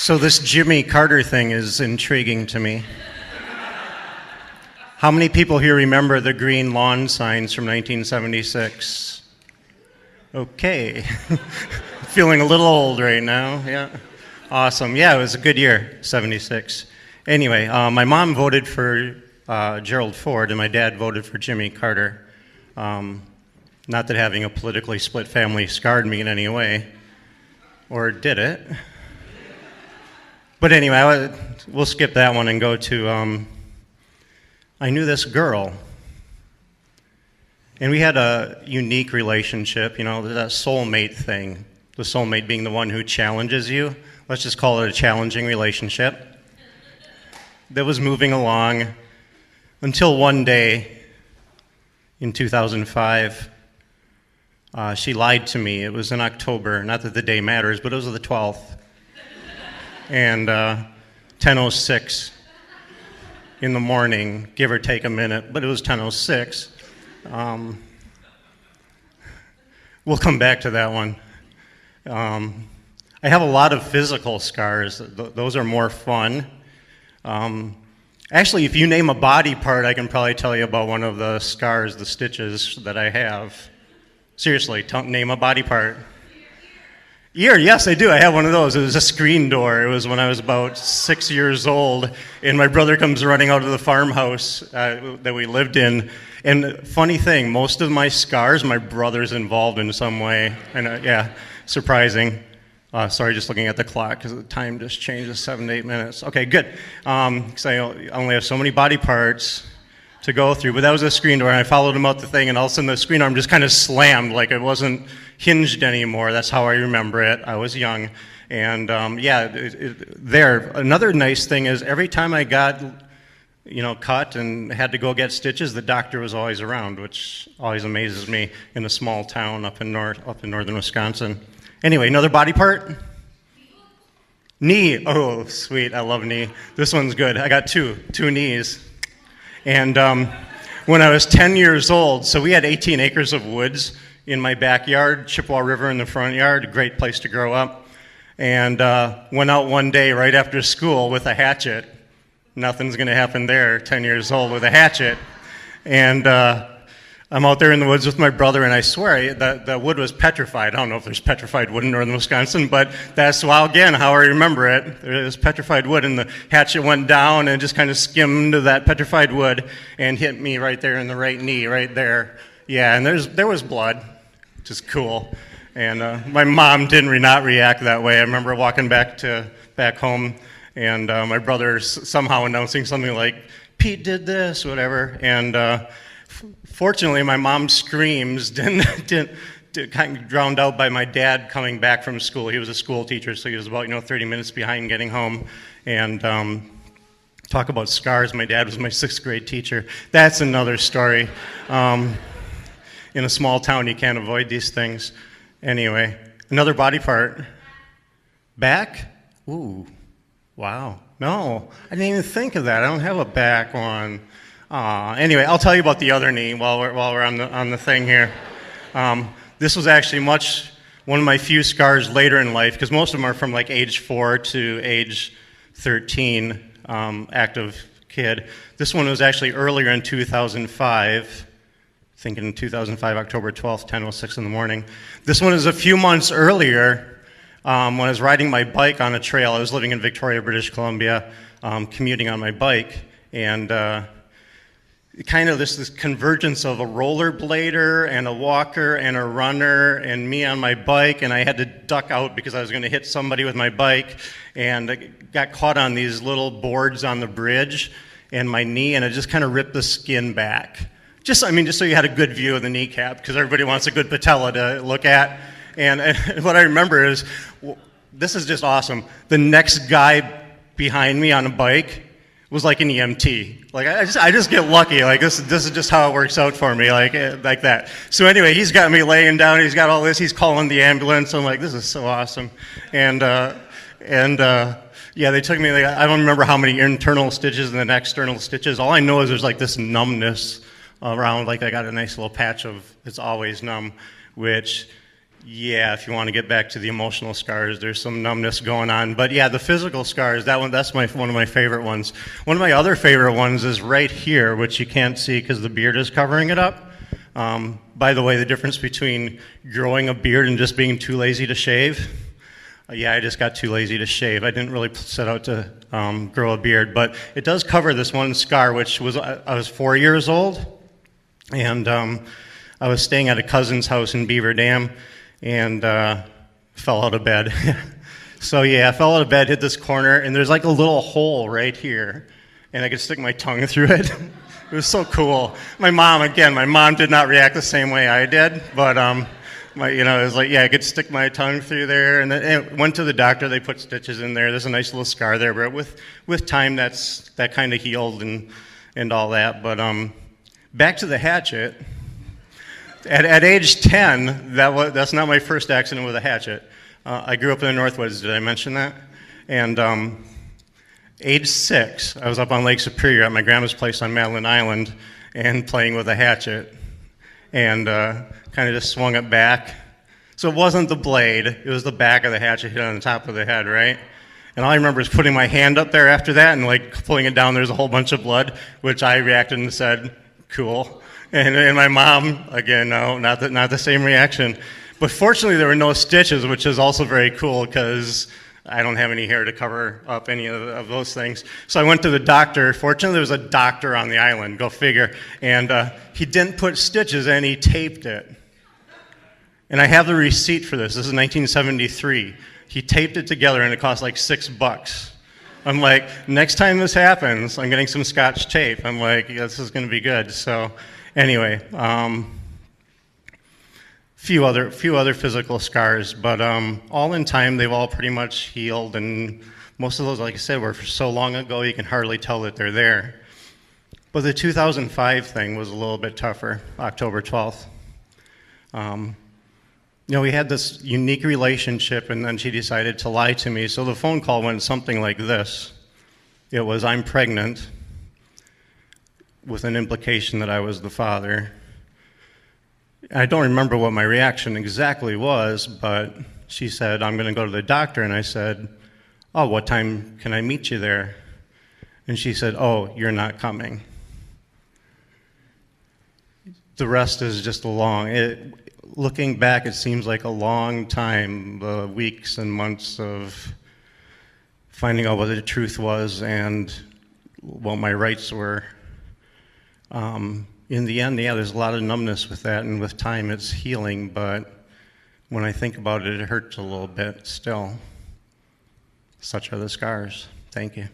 So this Jimmy Carter thing is intriguing to me. How many people here remember the green lawn signs from 1976? Okay. Feeling a little old right now, yeah. Awesome, yeah, it was a good year, 76. Anyway, my mom voted for Gerald Ford and my dad voted for Jimmy Carter. Not that having a politically split family scarred me in any way, or did it? But anyway, we'll skip that one and go to, I knew this girl. And we had a unique relationship, you know, that soulmate thing. The soulmate being the one who challenges you. Let's just call it a challenging relationship. That was moving along until one day in 2005, she lied to me. It was in October, not that the day matters, but it was the 12th. And 10:06 in the morning, give or take a minute, but it was 10:06. We'll come back to that one. I have a lot of physical scars. Those are more fun. Actually, if you name a body part, I can probably tell you about one of the scars, the stitches that I have. Seriously, name a body part. Ear, yes, I do. I have one of those. It was a screen door. It was when I was about 6 years old, and my brother comes running out of the farmhouse that we lived in. And funny thing, most of my scars, my brother's involved in some way. And yeah, surprising. Sorry, just looking at the clock because the time just changed to 7 to 8 minutes. Okay, good. Because I only have so many body parts to go through. But that was a screen door, and I followed him out the thing, and all of a sudden the screen arm just kind of slammed, like it wasn't hinged anymore. That's how I remember it. I was young. And there. Another nice thing is every time I got, cut and had to go get stitches, the doctor was always around, which always amazes me in a small town up in northern Wisconsin. Anyway, another body part? Knee. Oh, sweet. I love knee. This one's good. I got two knees. And when I was 10 years old, so we had 18 acres of woods in my backyard, Chippewa River in the front yard, a great place to grow up. And went out one day right after school with a hatchet. Nothing's going to happen there, 10 years old with a hatchet. And I'm out there in the woods with my brother, and I swear the wood was petrified. I don't know if there's petrified wood in northern Wisconsin, but that's, well, again, how I remember it. There was petrified wood, and the hatchet went down and just kind of skimmed that petrified wood and hit me right there in the right knee, right there. Yeah, and there was blood, which is cool. And my mom did not react that way. I remember walking back home, and my brother somehow announcing something like, "Pete did this," whatever, and fortunately, my mom's screams didn't kind of drowned out by my dad coming back from school. He was a school teacher, so he was about 30 minutes behind getting home. And talk about scars. My dad was my 6th grade teacher. That's another story. In a small town, you can't avoid these things. Anyway, another body part. Back? Ooh, wow. No, I didn't even think of that. I don't have a back one. Anyway, I'll tell you about the other knee while we're on the thing here. This was actually one of my few scars later in life, because most of them are from like age 4 to age 13, active kid. This one was actually earlier in 2005. I think in 2005, October 12th, 10:06 in the morning. This one is a few months earlier when I was riding my bike on a trail. I was living in Victoria, British Columbia, commuting on my bike, and kind of this convergence of a rollerblader and a walker and a runner and me on my bike, and I had to duck out because I was going to hit somebody with my bike, and I got caught on these little boards on the bridge and my knee, and it just kind of ripped the skin back. Just so you had a good view of the kneecap, because everybody wants a good patella to look at. And what I remember is, this is just awesome. The next guy behind me on a bike was like an EMT. Like I just get lucky. Like this is just how it works out for me. Like that. So anyway, he's got me laying down. He's got all this. He's calling the ambulance. I'm like, this is so awesome. And they took me. I don't remember how many internal stitches and then external stitches. All I know is there's like this numbness around. Like I got a nice little patch of it's always numb, which Yeah, if you want to get back to the emotional scars, there's some numbness going on. But yeah, the physical scars, that's one of my favorite ones. One of my other favorite ones is right here, which you can't see because the beard is covering it up. By the way, the difference between growing a beard and just being too lazy to shave. Yeah, I just got too lazy to shave. I didn't really set out to grow a beard, but it does cover this one scar, which was, I was 4 years old, and I was staying at a cousin's house in Beaver Dam, and fell out of bed. So yeah, I fell out of bed, hit this corner, and there's like a little hole right here, and I could stick my tongue through it. It was so cool. My mom did not react the same way I did, but it was like, yeah, I could stick my tongue through there, and then it went to the doctor. They put stitches in there. There's a nice little scar there, but with time, that kind of healed and all that. But back to the hatchet. At age 10, that's not my first accident with a hatchet. I grew up in the Northwoods. Did I mention that? And age 6, I was up on Lake Superior at my grandma's place on Madeline Island and playing with a hatchet, and kind of just swung it back. So it wasn't the blade, it was the back of the hatchet hit on the top of the head, right? And all I remember is putting my hand up there after that and like pulling it down. There's a whole bunch of blood, which I reacted and said, cool. And my mom, again, no, not the same reaction. But fortunately, there were no stitches, which is also very cool because I don't have any hair to cover up any of those things. So I went to the doctor. Fortunately, there was a doctor on the island, go figure. And he didn't put stitches in, he taped it. And I have the receipt for this. This is 1973. He taped it together, and it cost like $6. I'm like, next time this happens, I'm getting some Scotch tape. I'm like, yeah, this is going to be good. So anyway, few other physical scars, but all in time, they've all pretty much healed, and most of those, like I said, were so long ago you can hardly tell that they're there. But the 2005 thing was a little bit tougher, October 12th. We had this unique relationship, and then she decided to lie to me, so the phone call went something like this. It was, I'm pregnant, with an implication that I was the father. I don't remember what my reaction exactly was, but she said, I'm going to go to the doctor, and I said, oh, what time can I meet you there? And she said, oh, you're not coming. The rest is just looking back, it seems like a long time, the weeks and months of finding out what the truth was and what my rights were. In the end, yeah, there's a lot of numbness with that, and with time it's healing, but when I think about it, it hurts a little bit still. Such are the scars. Thank you.